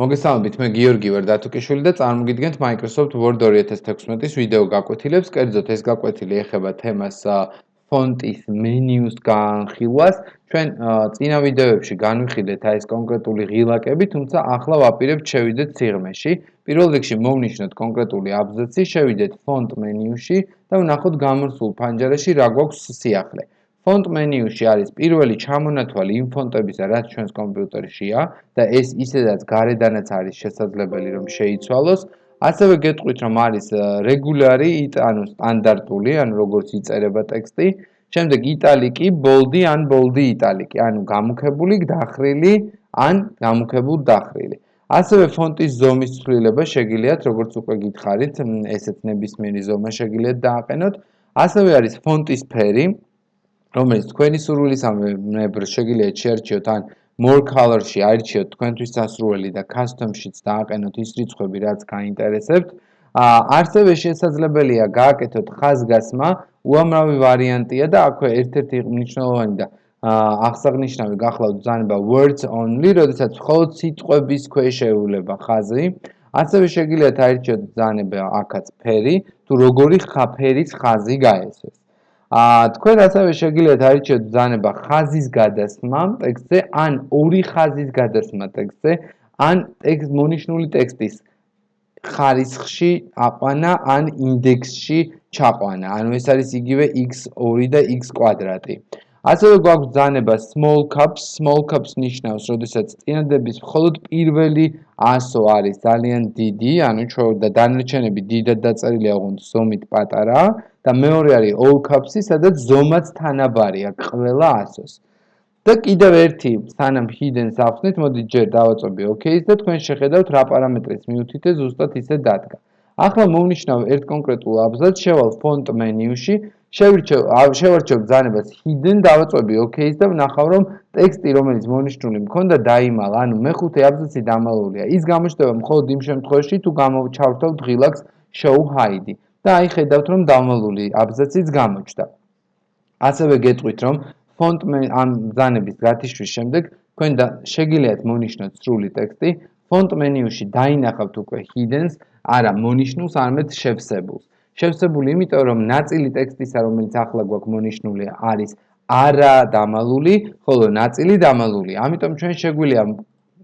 მოგესალმებით, მე გიორგი ვარ დათუკიშვილი და წარმოგიდგენთ Microsoft Word 2016-ის ვიდეო გაკვეთილებს. კერძოდ ეს გაკვეთილი ეხება თემას ფონტის მენიუს განხილვას. ჩვენ წინა ვიდეოებში განვიხილეთ ეს კონკრეტული ღილაკები, თუმცა ახლა ვაპირებთ შევიდეთ სიღრმეში. პირველ რიგში მოვნიშნოთ კონკრეტული აბზაცი, შევიდეთ ფონტ მენიუში და ვნახოთ გამოსულ ფანჯარაში რა გვაქვს სიახლე. Font menu-ში არის პირველი ჩამონათვალი იმ ფონტებისა, რაც ჩვენს კომპიუტერშია და ეს ისედაც გარედანაც არის შესაძლებელი რომ შეიცვალოს. ასევე გეტყვით რომ არის რეგულარი, ანუ სტანდარტული, ანუ როგორც იწერება ტექსტი. შემდეგ იტალიკი, ბოლდი ან ბოლდი იტალიკი, ანუ გამუქებული, დახრილი ან გამუქებულ დახრილი. ასევე ფონტის ზომის ცვლილება შეგიძლიათ, როგორც უკვე გითხარით, ესეც ნებისმიერი ზომა შეგიძლიათ დააყენოთ. ასევე არის ფონტის ფერი, რომელიც თქვენი სურვილისამებრ შეგიძლიათ შეარჩიოთ ან more color-ში აირჩიოთ თქვენთვის სასურველი და custom-შიც დააყენოთ ის რიცხვები, რაც გაინტერესებთ. ასევე შესაძლებელია გააკეთოთ ხაზგასმა, უამრავი ვარიანტია და აქვე ერთ-ერთი მნიშვნელოვანი და აღსანიშნავი გახლავთ ბრძანება words only, როდესაც მხოლოდ სიტყვების ქვეშ შეუვლება ხაზი. ასევე შეგიძლიათ აირჩიოთ ბრძანება აქაც ფერი, თუ როგორი ფერის ხაზი გაესვეს. თქვენ ასევე შეგიძლიათ აირჩიოთ ბრძანება ხაზის გადასმა ტექსტზე ან ორი ხაზის გადასმა ტექსტზე ან მონიშნული ტექსტის ხარისხში აყვანა ან ინდექსში ჩაყვანა. ანუ ეს არის იგივე x2 და x კვადრატი. ასევე გვაქვს ბრძანება small caps ნიშნავს, როდესაც წინადების მხოლოდ პირველი 100 არის ძალიან დიდი, ანუ და დანარჩენები დიდად დაწერილი აღუნთ ზომით პატარა და მეორე არის all caps-ი, სადაც ზომაც თანაბარია ყველა 100-ს. და კიდევ ერთი სანამ hidden-ს ავხსნით, მოდით ჯერ დავაწვევი OK-ს და თქვენ შეხედავთ რა პარამეტრებს მიუთითე ზუსტად ისე დადგა. ახლა მოვნიშნავ ერთ კონკრეტულ აბზაცს, შევალ font menu-ში, შევარჩევ ბრძანებას hidden, დავაწვევი OK-ს და ვნახავ რომ ტექსტი, რომელიც მონიშნული მქონდა, დაიმალა, ანუ მეხუთე აბზაცი დამალულია. ის გამოჩნდება მხოლოდ იმ შემთხვევაში, თუ ჩავრთავთ ღილაკს show hide. და აი ხედავთ რომ დამალული აბზაციც გამოჩნდა. ასევე გეტყვით რომ font ამ ბრძანების გათიშვის შემდეგ თქვენ შეგიძლიათ მონიშნოთ სრული ტექსტი. Font menu-ში დაინახავთ უკვე hidden-ს, არა მონიშნულს, არამედ შევსებულს. შევსებული იმიტომ რომ ნაწილი ტექსტისა, რომელიც ახლა გვაქვს მონიშნული, არის არა დამალული, ხოლო ნაწილი დამალულია. ამიტომ ჩვენ შეგვიძლია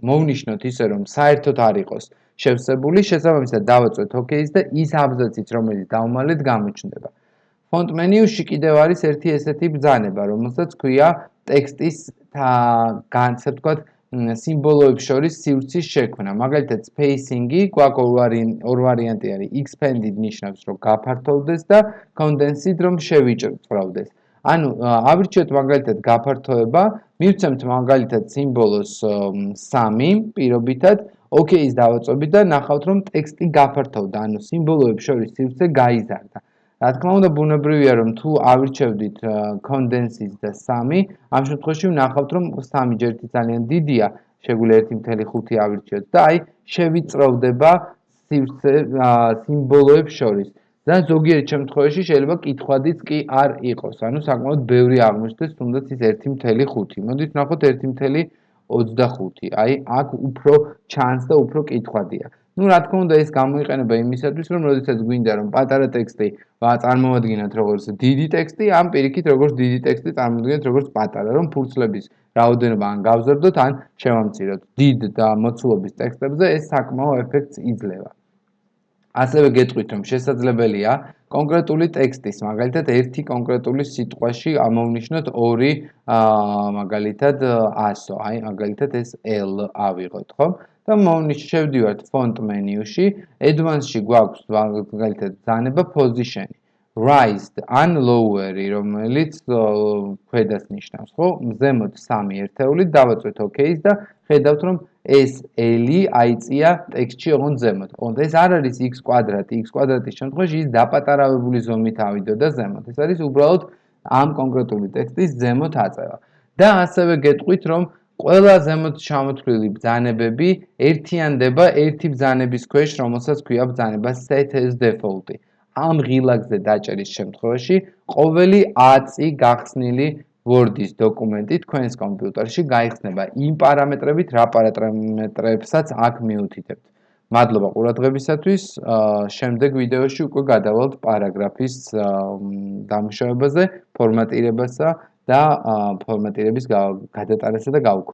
მოვნიშნოთ ისე რომ საერთოდ არ იყოს შევსებული, შესაბამისად დავაწვევთ OK-ს და ის აბზაციც, რომელიც დავმალეთ, გამოჩნდება. Font menu-ში კიდევ არის ერთი ესეთი ბრძანება, რომელსაც ქვია ტექსტის ასე ვთქვათ, სიმბოლოებს შორის სივრცის შექმნა. მაგალითად, spacing-ი გვაქვს ორ ვარიანტი არის. expanded ნიშნავს, რომ გაფართოვდეს და condensed, რომ შევიწროვდეს. ანუ ავირჩიოთ მაგალითად გაფართოება, მივცემთ მაგალითად სიმბოლოს 3 პირობითად, OK-ს დავაწვევით და ნახავთ, რომ ტექსტი გაფართოვდა, ანუ სიმბოლოებს შორის სივრცე გაიზარდა. რა თქმა უნდა, ბუნებრივია, რომ თუ ავირჩევდით condensed და 3, ამ შემთხვევაში ვნახავთ, რომ 3 ჯერთი ძალიან დიდია, შეგვიძლია 1.5 ავირჩიოთ და აი შევიწროვდება სივრცე სიმბოლოებს შორის. და ზოგიერთ შემთხვევაში შეიძლება კითხვადიც კი არ იყოს, ანუ საკმაოდ ბევრი აღმოჩნდეს, თუნდაც ის 1.5. მოდით ვნახოთ 1.25. აი აქ უფრო ჩანს და უფრო კითხვადია. Ну, რა თქმა უნდა, ეს გამოიყენება იმისათვის, რომ როდესაც გვინდა რომ პატარა ტექსტი წარმოვადგინოთ როგორც დიდი ტექსტი, ან პირიქით როგორც დიდი ტექსტი წარმოვადგინოთ როგორც პატარა, რომ ფურცლების რაოდენობა ან გავზრდოთ, ან შევამციროთ დიდ და მოცულობის ტექსტებზე, ეს საკმაო ეფექტს იძლევა. ასევე გეტყვით, რომ შესაძლებელია კონკრეტული ტექსტის, მაგალითად, ერთი კონკრეტული სიტყვაში ამოვნიშნოთ ორი მაგალითად 100, აი მაგალითად ეს L ავიღოთ, ხო? და შევდივართ font menu-ში, advanced-ში გვაქვს მაგალითად ბრძანება position-ი, raised ან lower-ი, რომელიც ქვედას ნიშნავს, ხო? ზემოთ 3 ერთეულით დავაწვევთ OK-ს და ხედავთ, რომ ეს L-ი აიწია ტექსტში ოღონდ ზემოთ. ოღონდ ეს არ არის x კვადრატი, x კვადრატის შემთხვევაში ის დაპატარავებული ზომით ავიდოდა ზემოთ. ეს არის უბრალოდ ამ კონკრეტული ტექსტის ზემოთ აწევა. და ასევე გეტყვით, რომ ყველა ზემოთ ჩამოთვლილი ბრძანებები ერთიანდება ერთი ბრძანების ქვეშ, რომელსაც ქვია ბრძანება set as default-ი. ამ ღილაკზე დაჭერის შემთხვევაში ყოველი აწი გახსნილი Word-ის დოკუმენტი თქვენს კომპიუტერში გაიხსნება იმ პარამეტრებით, რა პარამეტრებსაც აქ მიუთითებთ. მადლობა ყურადღებისათვის. შემდეგ ვიდეოში უკვე გადავალთ პარაგრაფის დამუშავებაზე, ფორმატირებასა და ფორმატირების გადატანასა და გაუქმებას.